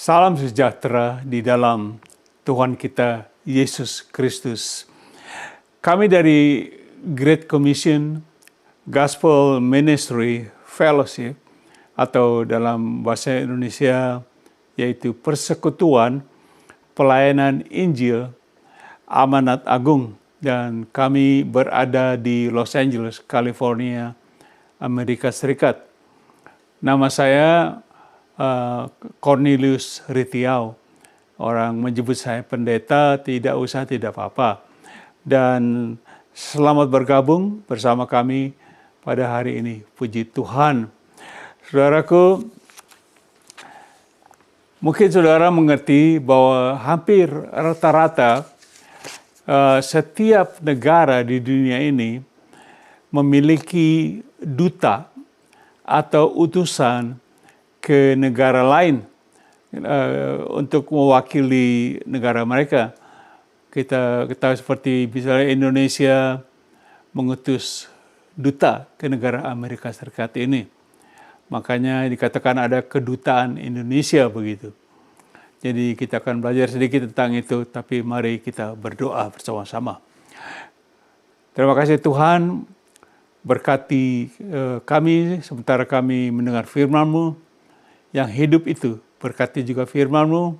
Salam sejahtera di dalam Tuhan kita Yesus Kristus. Kami dari Great Commission Gospel Ministry Fellowship atau dalam bahasa Indonesia yaitu Persekutuan Pelayanan Injil Amanat Agung, dan kami berada di Los Angeles, California, Amerika Serikat. Nama saya Cornelius Ritiau. Orang menyebut saya pendeta, tidak usah, tidak apa-apa. Dan selamat bergabung bersama kami pada hari ini. Puji Tuhan. Saudaraku, mungkin saudara mengerti bahwa hampir rata-rata setiap negara di dunia ini memiliki duta atau utusan ke negara lain untuk mewakili negara mereka. Kita ketahui seperti misalnya Indonesia mengutus duta ke negara Amerika Serikat ini. Makanya dikatakan ada kedutaan Indonesia begitu. Jadi kita akan belajar sedikit tentang itu, tapi mari kita berdoa bersama-sama. Terima kasih Tuhan, berkati kami sementara kami mendengar firman-Mu yang hidup itu. Berkati juga firman-Mu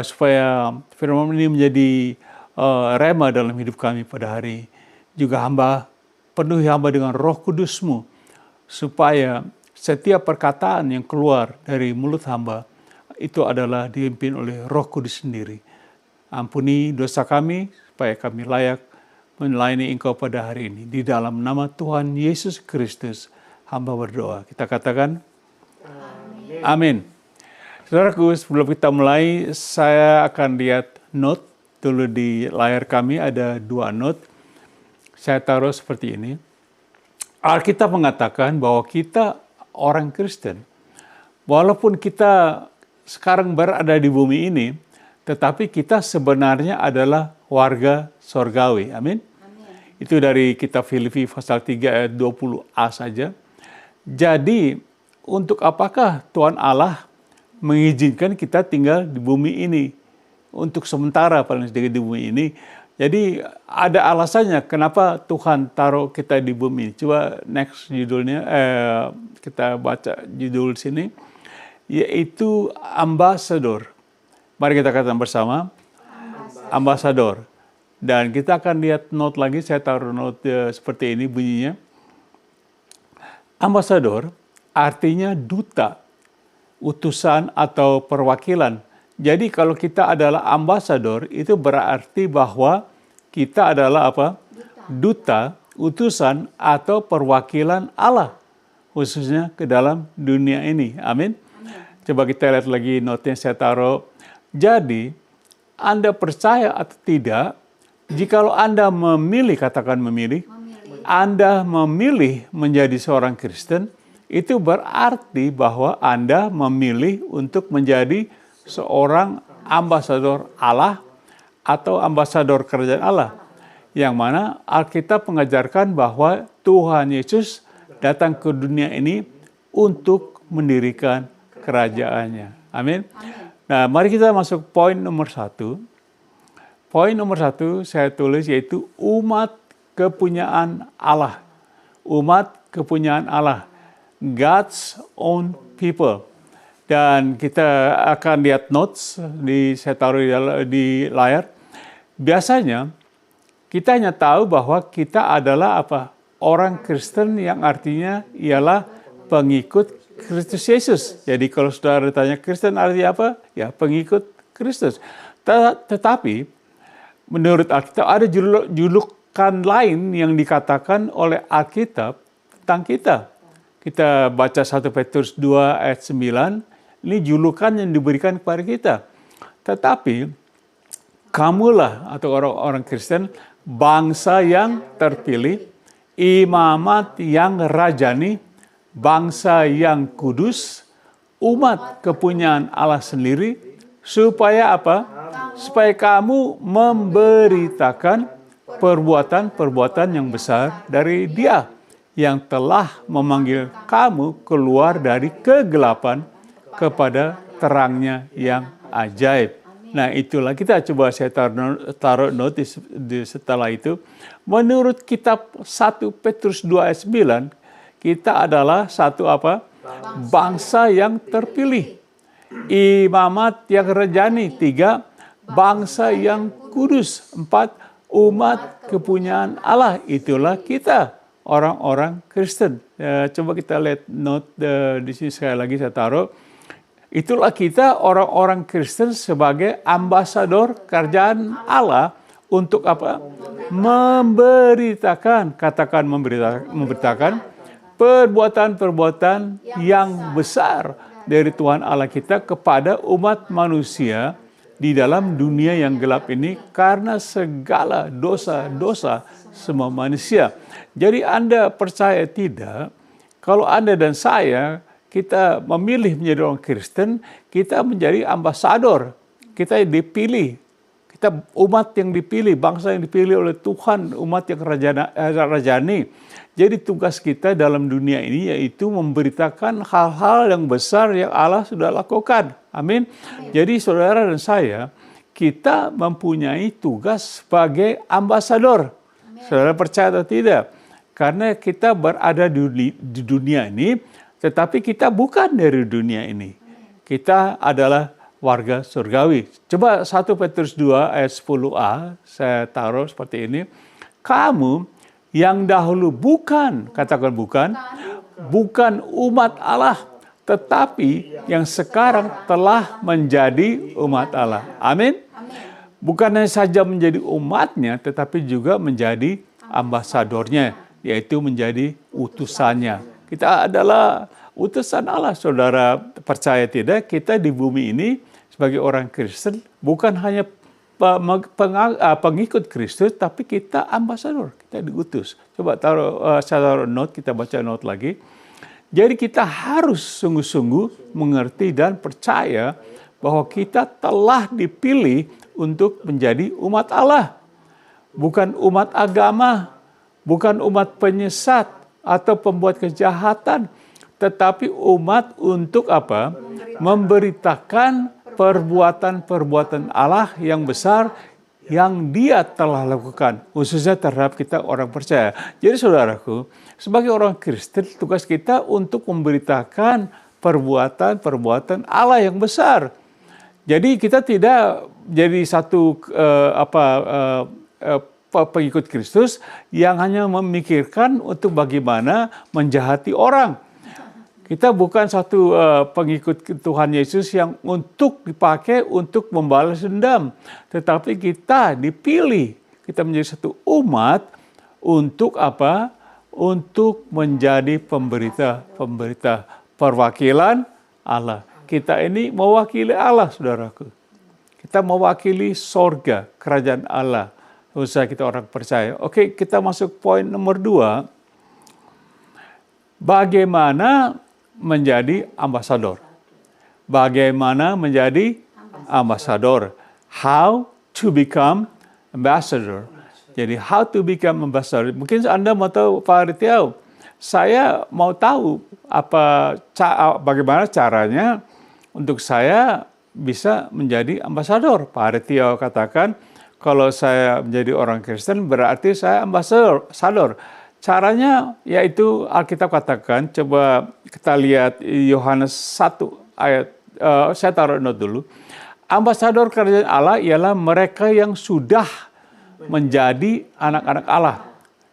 supaya firman ini menjadi rema dalam hidup kami pada hari. Juga penuhi hamba dengan Roh Kudus-Mu supaya setiap perkataan yang keluar dari mulut hamba itu adalah dipimpin oleh Roh Kudus sendiri. Ampuni dosa kami supaya kami layak melayani Engkau pada hari ini. Di dalam nama Tuhan Yesus Kristus hamba berdoa. Kita katakan amin. Saudaraku, sebelum kita mulai, saya akan lihat note dulu di layar kami. Ada 2 note. Saya taruh seperti ini. Alkitab mengatakan bahwa kita orang Kristen, walaupun kita sekarang berada di bumi ini, tetapi kita sebenarnya adalah warga sorgawi. Amin. Itu dari kitab Filipi pasal 3 ayat 20a saja. Jadi, untuk apakah Tuhan Allah mengizinkan kita tinggal di bumi ini? Untuk sementara paling sedikit di bumi ini. Jadi ada alasannya kenapa Tuhan taruh kita di bumi ini. Coba next judulnya, kita baca judul sini. Yaitu Ambassador. Mari kita katakan bersama. Ambassador. Dan kita akan lihat note lagi, saya taruh note seperti ini bunyinya. Ambassador artinya duta, utusan atau perwakilan. Jadi kalau kita adalah ambasador, itu berarti bahwa kita adalah apa? Duta, utusan atau perwakilan Allah, khususnya ke dalam dunia ini. Amin. Coba kita lihat lagi note yang saya taruh. Jadi, Anda percaya atau tidak, jikalau Anda memilih, katakan memilih. Anda memilih menjadi seorang Kristen, itu berarti bahwa Anda memilih untuk menjadi seorang ambasador Allah atau ambasador kerajaan Allah. Yang mana Alkitab mengajarkan bahwa Tuhan Yesus datang ke dunia ini untuk mendirikan kerajaannya. Amin. Nah, mari kita masuk poin nomor 1. Poin nomor 1 saya tulis yaitu umat kepunyaan Allah. Umat kepunyaan Allah. God's own people. Dan kita akan lihat notes saya taruh di layar. Biasanya kita hanya tahu bahwa kita adalah apa? Orang Kristen, yang artinya ialah pengikut Kristus Yesus. Jadi kalau saudara ditanya Kristen artinya apa? Ya, pengikut Kristus. Tetapi menurut Alkitab ada julukan lain yang dikatakan oleh Alkitab tentang kita. Kita baca 1 Petrus 2 ayat 9, ini julukan yang diberikan kepada kita. Tetapi, kamulah atau orang-orang Kristen, bangsa yang terpilih, imamat yang rajani, bangsa yang kudus, umat kepunyaan Allah sendiri, supaya apa? Supaya kamu memberitakan perbuatan-perbuatan yang besar dari Dia, yang telah memanggil kamu keluar dari kegelapan kepada terangnya yang ajaib. Nah, itulah kita coba saya taruh notis setelah itu. Menurut kitab 1 Petrus 2 ayat 9, kita adalah satu apa? Bangsa yang terpilih. Imamat yang rajani. 3, bangsa yang kudus. 4, umat kepunyaan Allah. Itulah kita, orang-orang Kristen. Coba kita lihat note di sini sekali lagi saya taruh. Itulah kita orang-orang Kristen sebagai ambasador kerajaan Allah untuk apa? Memberitakan, katakan memberitakan perbuatan-perbuatan yang besar dari Tuhan Allah kita kepada umat manusia di dalam dunia yang gelap ini karena segala dosa-dosa semua manusia. Jadi Anda percaya tidak, kalau Anda dan saya kita memilih menjadi orang Kristen, kita menjadi ambasador. Kita dipilih. Kita umat yang dipilih, bangsa yang dipilih oleh Tuhan, umat yang rajani. Jadi tugas kita dalam dunia ini yaitu memberitakan hal-hal yang besar yang Allah sudah lakukan. Amin. Jadi saudara dan saya, kita mempunyai tugas sebagai ambasador. Saudara percaya atau tidak? Karena kita berada di dunia ini, tetapi kita bukan dari dunia ini. Kita adalah warga surgawi. Coba 1 Petrus 2 ayat 10a, saya taruh seperti ini. Kamu yang dahulu bukan, katakan bukan umat Allah, tetapi yang sekarang telah menjadi umat Allah. Amin. Bukan hanya saja menjadi umatnya, tetapi juga menjadi ambasadornya, yaitu menjadi utusannya. Kita adalah utusan Allah, saudara percaya tidak? Kita di bumi ini sebagai orang Kristen bukan hanya pengikut Kristus, tapi kita ambasador, kita diutus. Coba taruh note, kita baca note lagi. Jadi kita harus sungguh-sungguh mengerti dan percaya bahwa kita telah dipilih untuk menjadi umat Allah. Bukan umat agama, bukan umat penyesat atau pembuat kejahatan, tetapi umat untuk apa? Memberitakan perbuatan-perbuatan Allah yang besar yang Dia telah lakukan, khususnya terhadap kita orang percaya. Jadi saudaraku, sebagai orang Kristen, tugas kita untuk memberitakan perbuatan-perbuatan Allah yang besar. Jadi kita tidak jadi satu pengikut Kristus yang hanya memikirkan untuk bagaimana menjahati orang. Kita bukan satu pengikut Tuhan Yesus yang untuk dipakai untuk membalas dendam. Tetapi kita dipilih, kita menjadi satu umat untuk apa? Untuk menjadi pemberita perwakilan Allah. Kita ini mewakili Allah, saudaraku. Kita mewakili sorga, kerajaan Allah. Usaha kita orang percaya. Oke, kita masuk poin nomor 2. Bagaimana menjadi ambasador? Bagaimana menjadi ambasador? How to become ambassador. Jadi how to become ambassador. Mungkin Anda mau tahu, Pak Aritiau, saya mau tahu bagaimana caranya untuk saya bisa menjadi ambasador. Pak Aritiau katakan, kalau saya menjadi orang Kristen berarti saya ambasador. Caranya yaitu Alkitab katakan, coba kita lihat Yohanes 1 ayat, saya taruh note dulu. Ambasador kerajaan Allah ialah mereka yang sudah menjadi anak-anak Allah.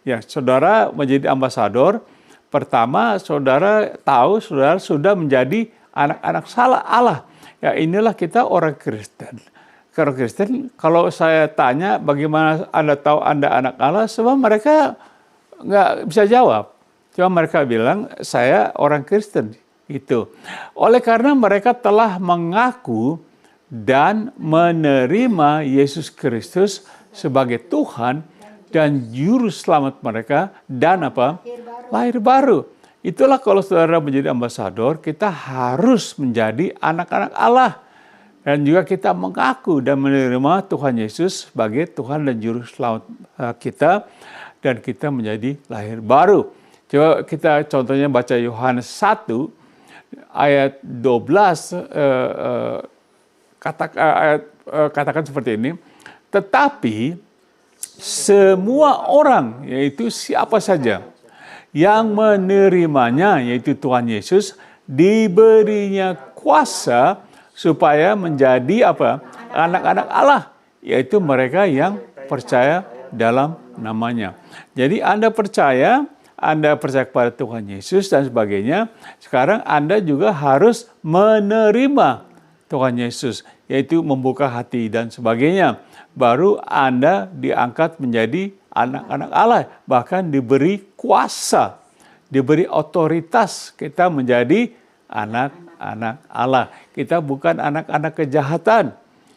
Ya, saudara menjadi ambasador, pertama saudara tahu saudara sudah menjadi anak-anak Allah. Ya, inilah kita orang Kristen. Orang Kristen, kalau saya tanya bagaimana Anda tahu Anda anak Allah, semua mereka nggak bisa jawab. Cuma mereka bilang, saya orang Kristen. Gitu. Oleh karena mereka telah mengaku dan menerima Yesus Kristus sebagai Tuhan dan Juru Selamat mereka dan apa? Lahir baru. Itulah kalau saudara menjadi ambasador, kita harus menjadi anak-anak Allah. Dan juga kita mengaku dan menerima Tuhan Yesus sebagai Tuhan dan Juru Selamat kita. Dan kita menjadi lahir baru. Coba kita contohnya baca Yohanes 1. ayat 12 katakan seperti ini, tetapi semua orang, yaitu siapa saja yang menerimanya, yaitu Tuhan Yesus, diberinya kuasa supaya menjadi apa? Anak-anak Allah, yaitu mereka yang percaya dalam namanya. Jadi Anda percaya kepada Tuhan Yesus dan sebagainya. Sekarang Anda juga harus menerima Tuhan Yesus, yaitu membuka hati dan sebagainya. Baru Anda diangkat menjadi anak-anak Allah, bahkan diberi kuasa, diberi otoritas kita menjadi anak-anak Allah. Kita bukan anak-anak kejahatan,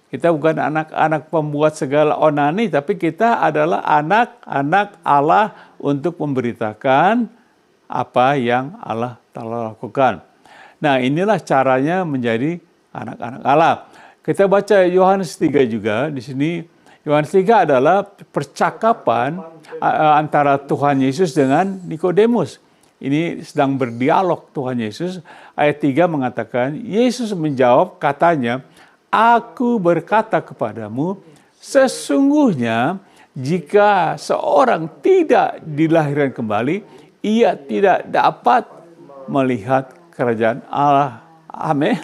kita bukan anak-anak pembuat segala onani, tapi kita adalah anak-anak Allah untuk memberitakan apa yang Allah telah lakukan. Nah, inilah caranya menjadi anak-anak Allah. Kita baca Yohanes 3 juga. Di sini Yohanes 3 adalah percakapan antara Tuhan Yesus dengan Nikodemus. Ini sedang berdialog Tuhan Yesus. Ayat 3 mengatakan, Yesus menjawab katanya, Aku berkata kepadamu, sesungguhnya jika seorang tidak dilahirkan kembali, ia tidak dapat melihat kerajaan Allah. Amin.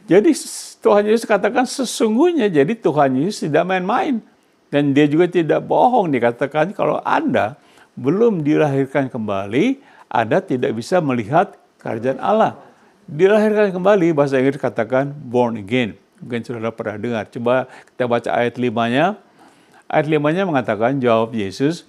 Jadi Tuhan Yesus katakan sesungguhnya, jadi Tuhan Yesus tidak main-main. Dan dia juga tidak bohong, dikatakan kalau Anda belum dilahirkan kembali, Anda tidak bisa melihat kerajaan Allah. Dilahirkan kembali, bahasa Inggris katakan born again. Mungkin saudara pernah dengar. Coba kita baca ayat 5-nya. Ayat 5-nya mengatakan, jawab Yesus,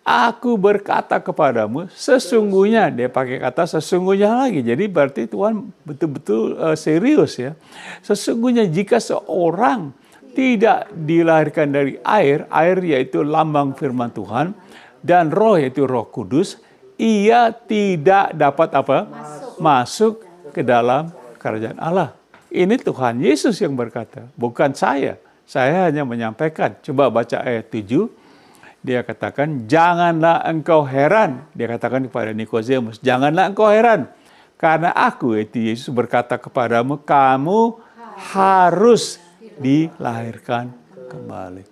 Aku berkata kepadamu, sesungguhnya, dia pakai kata sesungguhnya lagi. Jadi berarti Tuhan betul-betul serius ya. Sesungguhnya jika seorang tidak dilahirkan dari air yaitu lambang firman Tuhan, dan roh yaitu Roh Kudus, ia tidak dapat apa? Masuk ke dalam kerajaan Allah. Ini Tuhan Yesus yang berkata, bukan saya. Saya hanya menyampaikan. Coba baca ayat 7. Dia katakan, janganlah engkau heran. Dia katakan kepada Nikodemus, janganlah engkau heran. Karena aku, yaitu Yesus berkata kepadamu, kamu harus dilahirkan kembali.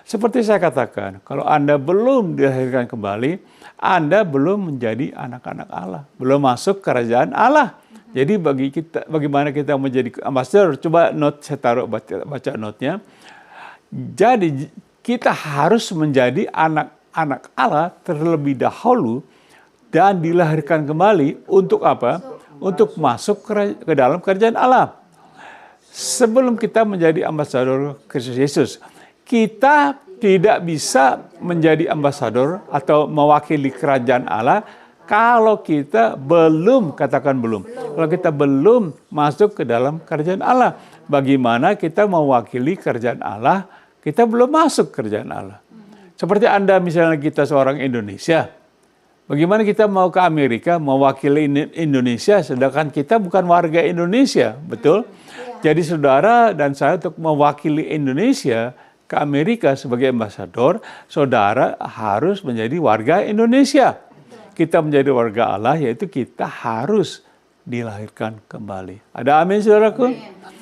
Seperti saya katakan, kalau Anda belum dilahirkan kembali, Anda belum menjadi anak-anak Allah. Belum masuk kerajaan Allah. Jadi bagaimana kita menjadi ambassador? Coba saya taruh baca note-nya. Jadi kita harus menjadi anak-anak Allah terlebih dahulu dan dilahirkan kembali untuk apa? Untuk masuk ke dalam kerajaan Allah. Sebelum kita menjadi ambasador Kristus Yesus, kita tidak bisa menjadi ambasador atau mewakili kerajaan Allah kalau kita belum, katakan belum, kalau kita belum masuk ke dalam kerajaan Allah. Bagaimana kita mewakili kerajaan Allah? Kita belum masuk kerajaan Allah. Seperti Anda misalnya kita seorang Indonesia. Bagaimana kita mau ke Amerika mewakili Indonesia sedangkan kita bukan warga Indonesia, betul? Jadi saudara dan saya untuk mewakili Indonesia ke Amerika sebagai ambasador, saudara harus menjadi warga Indonesia. Kita menjadi warga Allah yaitu kita harus dilahirkan kembali. Ada amin saudaraku?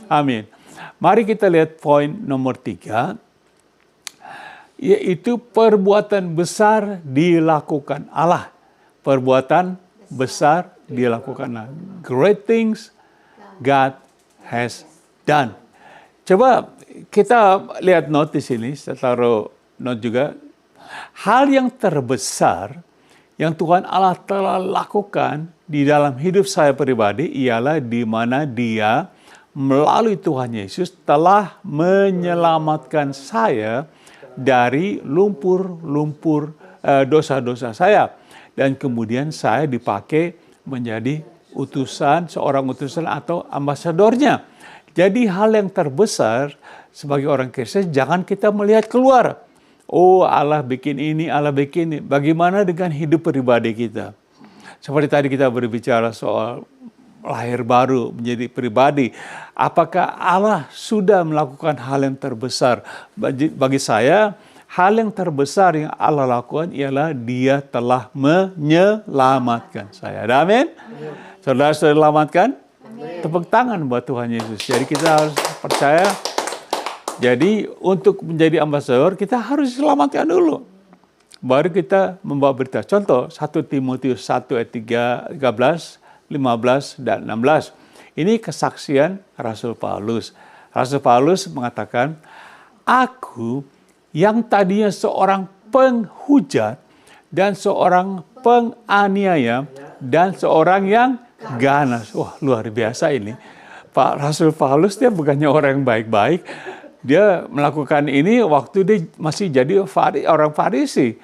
Amin. Mari kita lihat poin nomor 3. Yaitu perbuatan besar dilakukan Allah. Perbuatan besar dilakukan Allah. Great things God has done. Coba kita lihat note di sini, saya taruh note juga. Hal yang terbesar yang Tuhan Allah telah lakukan di dalam hidup saya pribadi ialah di mana Dia melalui Tuhan Yesus telah menyelamatkan saya dari lumpur-lumpur dosa-dosa saya. Dan kemudian saya dipakai menjadi seorang utusan atau ambasadornya. Jadi hal yang terbesar sebagai orang Kristen, jangan kita melihat keluar. Oh Allah bikin ini, Allah bikin ini. Bagaimana dengan hidup pribadi kita? Seperti tadi kita berbicara soal lahir baru menjadi pribadi. Apakah Allah sudah melakukan hal yang terbesar? Bagi saya, hal yang terbesar yang Allah lakukan ialah Dia telah menyelamatkan saya. Amin? Saudara sudah diselamatkan? Tepuk tangan buat Tuhan Yesus. Jadi kita harus percaya. Jadi untuk menjadi ambasador kita harus diselamatkan dulu. Baru kita membawa berita. Contoh 1 Timotius 1 ayat 13, 15 dan 16. Ini kesaksian Rasul Paulus. Rasul Paulus mengatakan, aku yang tadinya seorang penghujat dan seorang penganiaya dan seorang yang ganas. Wah, luar biasa ini. Pak Rasul Paulus dia bukannya orang yang baik-baik. Dia melakukan ini waktu dia masih jadi orang Farisi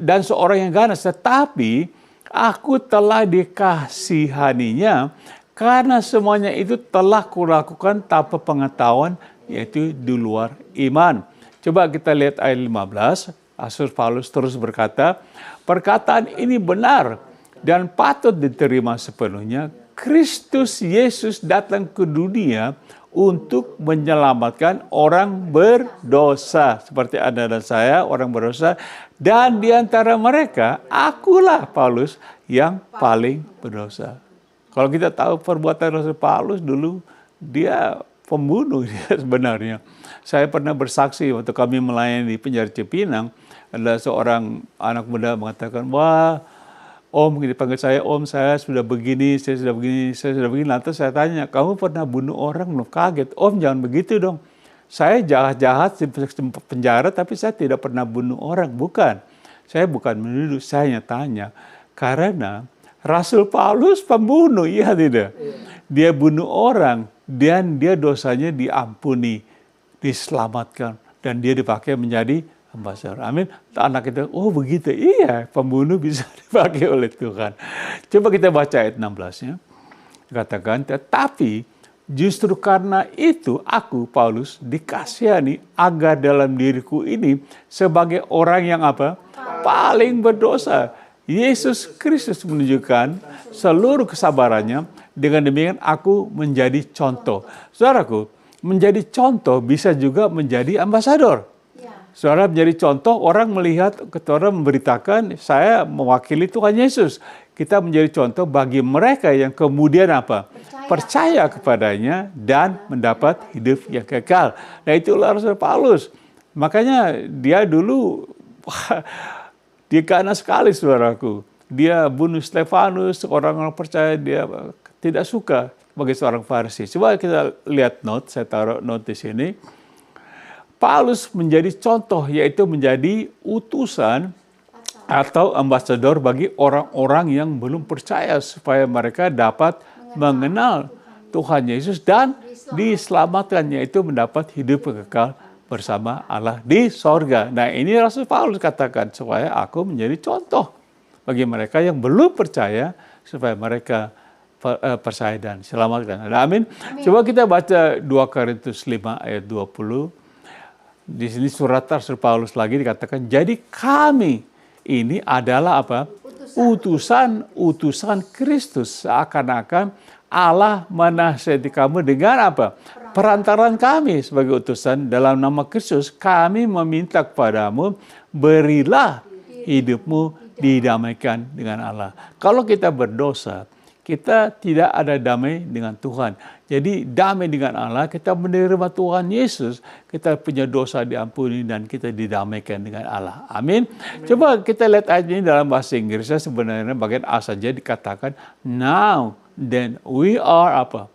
dan seorang yang ganas. Tetapi aku telah dikasihaninya karena semuanya itu telah kulakukan tanpa pengetahuan, yaitu di luar iman. Coba kita lihat ayat 15. Rasul Paulus terus berkata, perkataan ini benar dan patut diterima sepenuhnya. Kristus Yesus datang ke dunia untuk menyelamatkan orang berdosa. Seperti Anda dan saya, orang berdosa. Dan di antara mereka, akulah Paulus yang paling berdosa. Kalau kita tahu perbuatan Rasul Paulus dulu, dia pembunuh dia sebenarnya. Saya pernah bersaksi waktu kami melayani di penjara Cipinang, ada seorang anak muda mengatakan, wah, Om, dipanggil saya, Om, saya sudah begini, saya sudah begini, saya sudah begini. Lantas saya tanya, kamu pernah bunuh orang? Belum, kaget. Om, jangan begitu dong. Saya jahat-jahat di penjara, tapi saya tidak pernah bunuh orang. Bukan. Saya bukan menuduh, saya hanya tanya. Karena Rasul Paulus pembunuh, iya tidak? Dia bunuh orang, dan dia dosanya diampuni, diselamatkan. Dan dia dipakai menjadi ambasador. Amin. Anak kita, oh begitu. Iya, pembunuh bisa dipakai oleh Tuhan. Coba kita baca ayat 16-nya. Katakan, tetapi justru karena itu aku, Paulus, dikasihani agar dalam diriku ini sebagai orang yang apa? Paling berdosa. Yesus Kristus menunjukkan seluruh kesabarannya. Dengan demikian aku menjadi contoh. Saudaraku, menjadi contoh bisa juga menjadi ambasador. Saudara menjadi contoh, orang melihat, orang memberitakan, saya mewakili Tuhan Yesus. Kita menjadi contoh bagi mereka yang kemudian apa? Percaya kepadanya dan mendapat hidup yang kekal. Nah itulah Rasul Paulus. Makanya dia dulu, dia ganas sekali saudaraku. Dia bunuh Stefanus, orang-orang percaya, dia tidak suka bagi seorang Farisi. Coba kita lihat note, saya taruh note di sini. Paulus menjadi contoh, yaitu menjadi utusan atau ambasador bagi orang-orang yang belum percaya supaya mereka dapat mengenal Tuhan Yesus dan diselamatkan, yaitu mendapat hidup kekal bersama Allah di sorga. Nah ini Rasul Paulus katakan supaya aku menjadi contoh bagi mereka yang belum percaya supaya mereka percaya dan selamatkan. Nah, amin. Coba kita baca 2 Korintus 5 ayat 20. Di sini surat Rasul Paulus lagi dikatakan, jadi kami ini adalah apa? Utusan Kristus. Seakan-akan Allah menasihati kamu dengan apa? Perantaran kami sebagai utusan dalam nama Kristus. Kami meminta kepadamu, berilah hidupmu didamaikan dengan Allah. Kalau kita berdosa, kita tidak ada damai dengan Tuhan. Jadi damai dengan Allah, kita menerima Tuhan Yesus, kita punya dosa diampuni dan kita didamaikan dengan Allah. Amin. Coba kita lihat ayat ini dalam bahasa Inggrisnya, sebenarnya bagian A saja dikatakan, now then we are apa?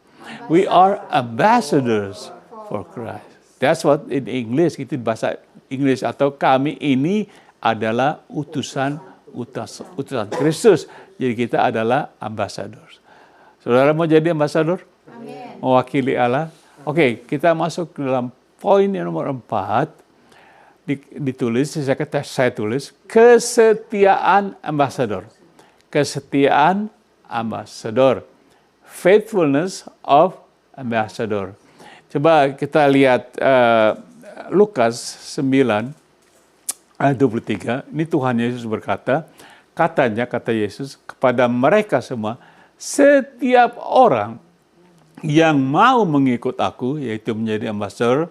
We are ambassadors for Christ. That's what in English, itu bahasa Inggris, atau kami ini adalah utusan Kristus. Jadi kita adalah ambasador. Saudara mau jadi ambasador? Amin. Mewakili Allah? Oke, kita masuk ke dalam poin yang nomor 4. Ditulis, saya tulis, kesetiaan ambasador. Kesetiaan ambasador. Faithfulness of ambassador. Coba kita lihat Lukas 9 ayat 23. Ini Tuhan Yesus berkata, kata Yesus kepada mereka semua, setiap orang yang mau mengikut aku, yaitu menjadi ambasador,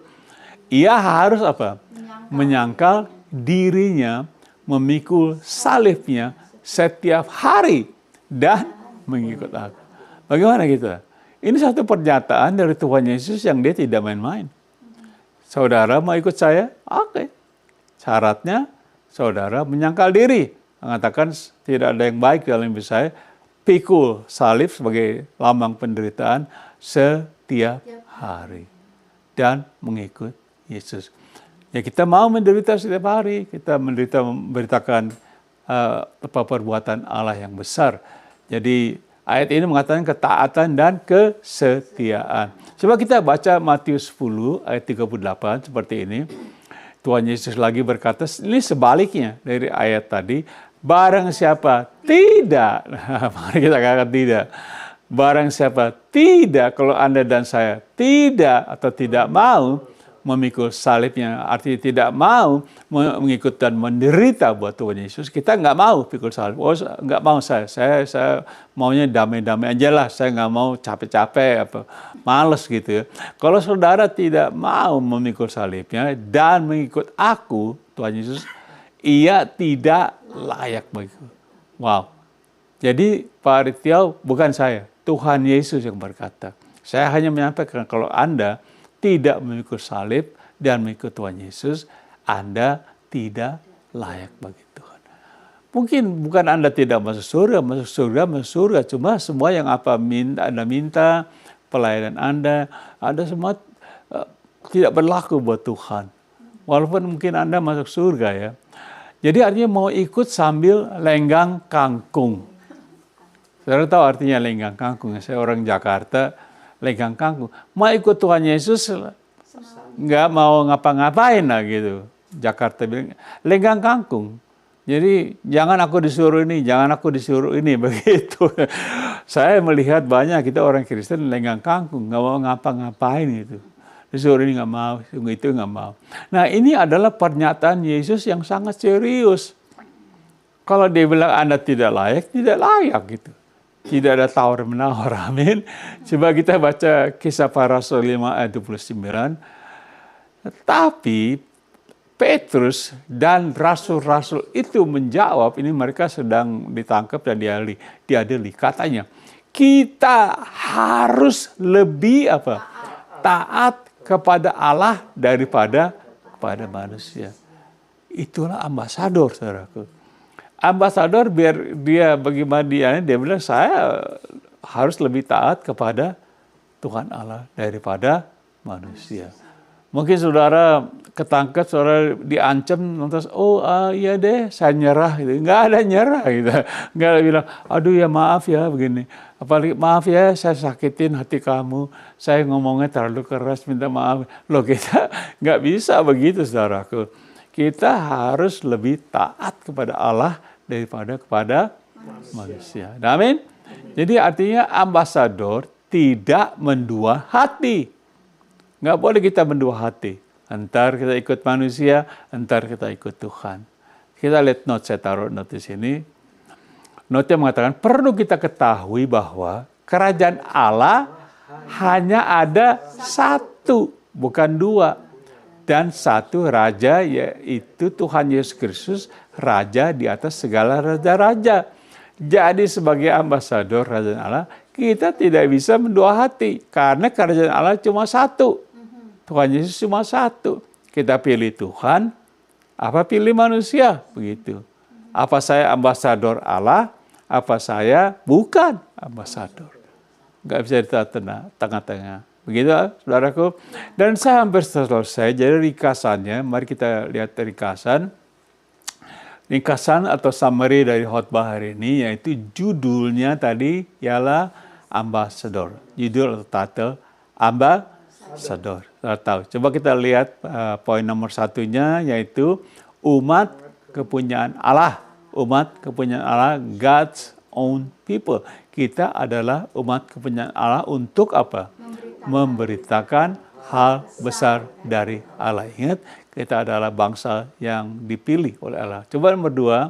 ia harus apa? Menyangkal dirinya, memikul salibnya setiap hari dan mengikut aku. Bagaimana kita? Ini satu pernyataan dari Tuhan Yesus yang dia tidak main-main. Saudara mau ikut saya? Oke. Syaratnya saudara menyangkal diri. Mengatakan tidak ada yang baik dalam hidup saya. Pikul salib sebagai lambang penderitaan setiap hari. Dan mengikut Yesus. Ya kita mau menderita setiap hari. Kita memberitakan perbuatan Allah yang besar. Jadi ayat ini mengatakan ketaatan dan kesetiaan. Coba kita baca Matius 10 ayat 38 seperti ini. Tuhan Yesus lagi berkata, ini sebaliknya dari ayat tadi. Barang siapa tidak, mari kita katakan tidak. Barang siapa tidak, kalau Anda dan saya tidak atau tidak mau memikul salibnya, artinya tidak mau mengikut dan menderita buat Tuhan Yesus, kita nggak mau pikul salib. Oh, nggak mau saya maunya damai-damai aja lah, saya nggak mau capek-capek, males gitu ya. Kalau saudara tidak mau memikul salibnya dan mengikut aku, Tuhan Yesus, ia tidak layak bagiku. Wow. Jadi Pak Ritiau bukan saya, Tuhan Yesus yang berkata. Saya hanya menyampaikan kalau Anda tidak memikul salib dan mengikut Tuhan Yesus, Anda tidak layak bagi Tuhan. Mungkin bukan Anda tidak masuk surga. Cuma semua yang Anda minta, pelayanan Anda semua tidak berlaku buat Tuhan. Walaupun mungkin Anda masuk surga ya. Jadi artinya mau ikut sambil lenggang kangkung. Saudara tahu artinya lenggang kangkung. Saya orang Jakarta, lenggang kangkung. Mau ikut Tuhan Yesus, nggak mau ngapa-ngapain lah gitu. Jakarta bilang, lenggang kangkung. Jadi jangan aku disuruh ini, begitu. Saya melihat banyak kita orang Kristen lenggang kangkung, nggak mau ngapa-ngapain gitu. Disuruh ini nggak mau, itu nggak mau. Nah ini adalah pernyataan Yesus yang sangat serius. Kalau dia bilang Anda tidak layak gitu. Tidak ada tawar-menawar, amin. Coba kita baca Kisah Para Rasul 5 ayat 29. Tapi Petrus dan rasul-rasul itu menjawab, ini mereka sedang ditangkap dan diadili. Katanya, kita harus lebih taat kepada Allah daripada kepada manusia. Itulah ambasador, saudaraku. Ambasador biar dia bagaimana dia bilang saya harus lebih taat kepada Tuhan Allah daripada manusia. Mungkin saudara ketangkep, saudara diancam, lantas iya deh saya nyerah gitu. Nggak ada nyerah gitu. Nggak ada bilang, aduh ya maaf ya begini. Apalagi maaf ya saya sakitin hati kamu. Saya ngomongnya terlalu keras, minta maaf. Loh kita nggak bisa begitu saudaraku. Kita harus lebih taat kepada Allah daripada kepada manusia. Amin. Jadi artinya ambasador tidak mendua hati. Nggak boleh kita mendua hati. Entar kita ikut manusia, entar kita ikut Tuhan. Kita lihat note, saya taruh note di sini. Note mengatakan perlu kita ketahui bahwa kerajaan Allah hanya ada satu, bukan dua. Dan satu raja, yaitu Tuhan Yesus Kristus, raja di atas segala raja-raja. Jadi sebagai ambasador kerajaan Allah, kita tidak bisa mendua hati. Karena kerajaan Allah cuma satu. Tuhan Yesus cuma satu. Kita pilih Tuhan, apa pilih manusia? Begitu. Apa saya ambasador Allah, apa saya bukan ambasador. Nggak bisa di tengah-tengah. Begitu, saudaraku. Dan saya hampir selesai. Jadi ringkasannya, mari kita lihat ringkasan. Ringkasan atau summary dari khotbah hari ini, yaitu judulnya tadi ialah Ambassador. Judul atau title Ambassador. Tahu. Coba kita lihat poin nomor satunya, yaitu umat kepunyaan Allah. Umat kepunyaan Allah, God's own people. Kita adalah umat kepunyaan Allah untuk apa? Memberitakan hal besar dari Allah. Ingat, kita adalah bangsa yang dipilih oleh Allah. Coba nomor 2,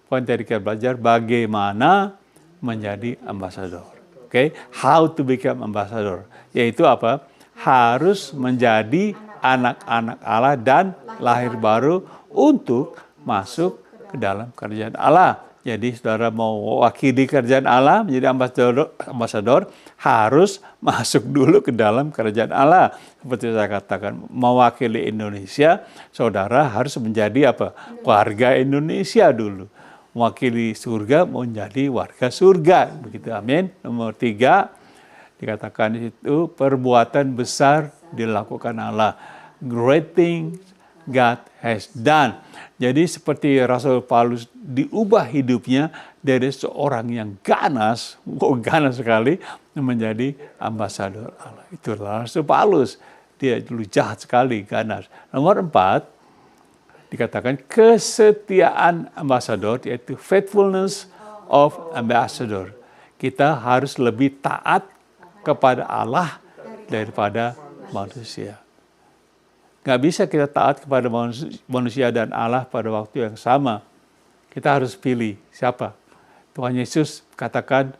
poin tadi kita belajar bagaimana menjadi ambasador. Oke, how to become ambassador. Yaitu apa? Harus menjadi anak-anak Allah dan lahir baru untuk masuk ke dalam kerajaan Allah. Jadi saudara mau wakili kerajaan Allah, menjadi ambasador harus masuk dulu ke dalam kerajaan Allah. Seperti saya katakan, mewakili Indonesia, saudara harus menjadi apa? Warga Indonesia dulu. Mewakili surga, menjadi warga surga. Begitu, amin. Nomor 3, dikatakan itu perbuatan besar dilakukan Allah. Great things God has done. Jadi seperti Rasul Paulus diubah hidupnya dari seorang yang ganas sekali menjadi ambasador Allah. Itulah Rasul Paulus. Dia dulu jahat sekali, ganas. Nomor 4, dikatakan kesetiaan ambasador, yaitu faithfulness of ambassador. Kita harus lebih taat kepada Allah daripada manusia. Nggak bisa kita taat kepada manusia dan Allah pada waktu yang sama. Kita harus pilih siapa. Tuhan Yesus katakan,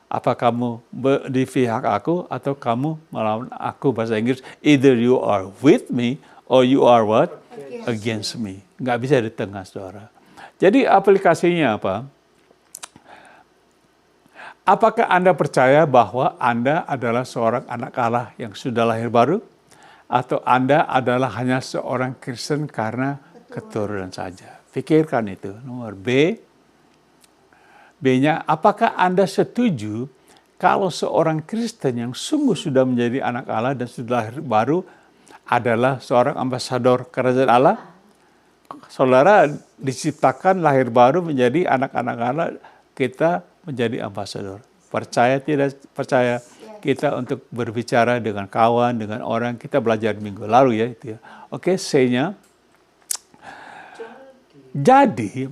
apa kamu di pihak aku atau kamu melawan aku, bahasa Inggris. Either you are with me or you are what? Against me. Nggak bisa di tengah, saudara. Jadi aplikasinya apa? Apakah Anda percaya bahwa Anda adalah seorang anak Allah yang sudah lahir baru? Atau Anda adalah hanya seorang Kristen karena keturunan saja? Pikirkan itu. Nomor B-nya, apakah Anda setuju kalau seorang Kristen yang sungguh sudah menjadi anak Allah dan sudah lahir baru adalah seorang ambasador kerajaan Allah? Saudara diciptakan lahir baru menjadi anak-anak Allah, kita menjadi ambasador. Percaya tidak percaya? Kita untuk berbicara dengan kawan, dengan orang, kita belajar minggu lalu ya itu ya. Oke, C-nya. Jadi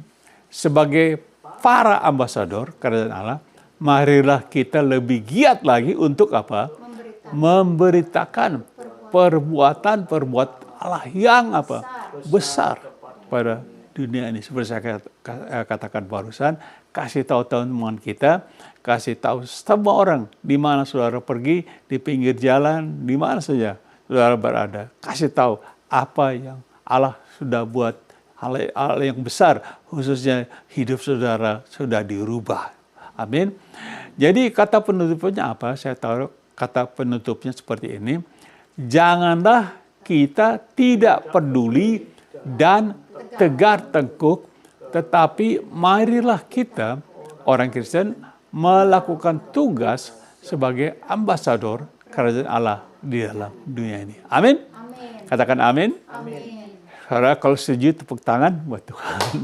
sebagai para ambasador kerajaan Allah, marilah kita lebih giat lagi untuk apa? Memberitakan perbuatan Allah yang apa? Besar pada dunia ini. Seperti saya katakan barusan, kasih tahu teman kita, kasih tahu semua orang di mana saudara pergi, di pinggir jalan, di mana saja saudara berada. Kasih tahu apa yang Allah sudah buat, hal yang besar, khususnya hidup saudara sudah dirubah. Amin. Jadi kata penutupnya apa? Saya taruh kata penutupnya seperti ini. Janganlah kita tidak peduli dan tegar tengkuk, tetapi marilah kita, orang Kristen, melakukan tugas sebagai ambasador kerajaan Allah di dalam dunia ini. Amin? Amin. Katakan amin. Amin. Saudara, kalau setuju tepuk tangan buat Tuhan.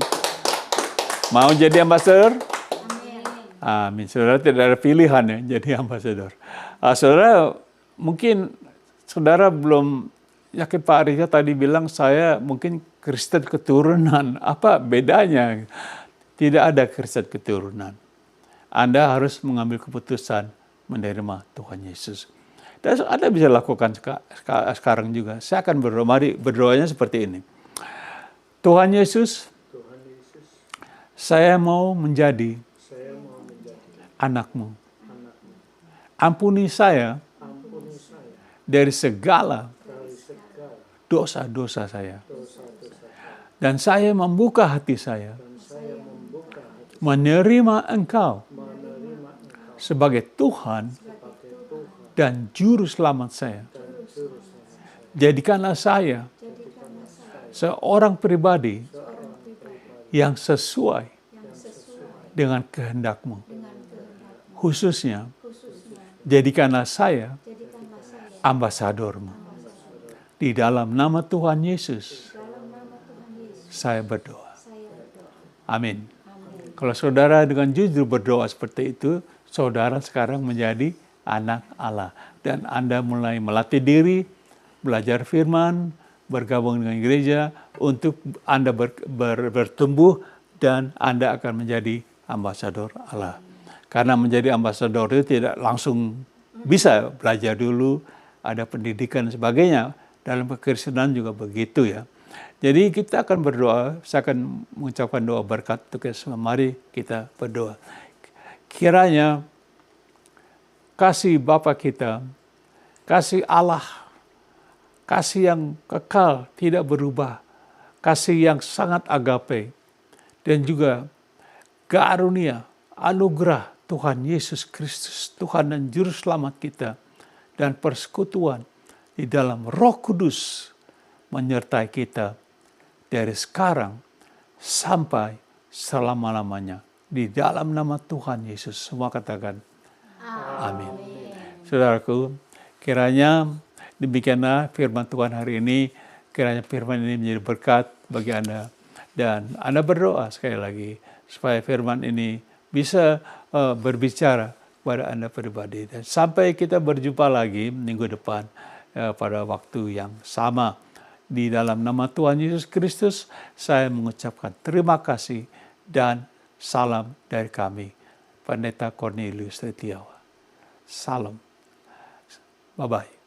Mau jadi ambasador? Amin. Amin. Saudara tidak ada pilihan ya jadi ambasador. Saudara, mungkin saudara belum yakin. Pak Arya tadi bilang saya mungkin Kristen keturunan. Apa bedanya? Tidak ada Kristen keturunan. Anda harus mengambil keputusan menerima Tuhan Yesus. Dan Anda bisa lakukan sekarang juga. Saya akan berdoa. Mari berdoanya seperti ini. Tuhan Yesus, saya mau menjadi anak-Mu. Ampuni saya dari segala dosa-dosa saya. Dan saya membuka hati saya menerima Engkau sebagai Tuhan dan Juru Selamat saya. Jadikanlah saya seorang pribadi yang sesuai dengan kehendak-Mu. Khususnya, jadikanlah saya ambasador-Mu. Di dalam nama Tuhan Yesus, saya berdoa. Amin. Kalau saudara dengan jujur berdoa seperti itu, saudara sekarang menjadi anak Allah. Dan Anda mulai melatih diri, belajar firman, bergabung dengan gereja, untuk Anda bertumbuh dan Anda akan menjadi ambasador Allah. Karena menjadi ambasador itu tidak langsung bisa, belajar dulu, ada pendidikan dan sebagainya. Dalam kekristenan juga begitu ya. Jadi kita akan berdoa, saya akan mengucapkan doa berkat untuk kita semua. Mari kita berdoa. Kiranya kasih Bapa kita, kasih Allah, kasih yang kekal, tidak berubah, kasih yang sangat agape, dan juga karunia, anugerah Tuhan Yesus Kristus, Tuhan dan Juru Selamat kita, dan persekutuan di dalam Roh Kudus menyertai kita dari sekarang sampai selama-lamanya. Di dalam nama Tuhan Yesus, semua katakan amin. Saudaraku, kiranya demikianlah firman Tuhan hari ini. Kiranya firman ini menjadi berkat bagi Anda. Dan Anda berdoa sekali lagi supaya firman ini bisa berbicara kepada Anda pribadi. Dan sampai kita berjumpa lagi minggu depan pada waktu yang sama. Di dalam nama Tuhan Yesus Kristus, saya mengucapkan terima kasih dan salam dari kami, Pendeta Cornelius Setiawan. Salam. Bye-bye.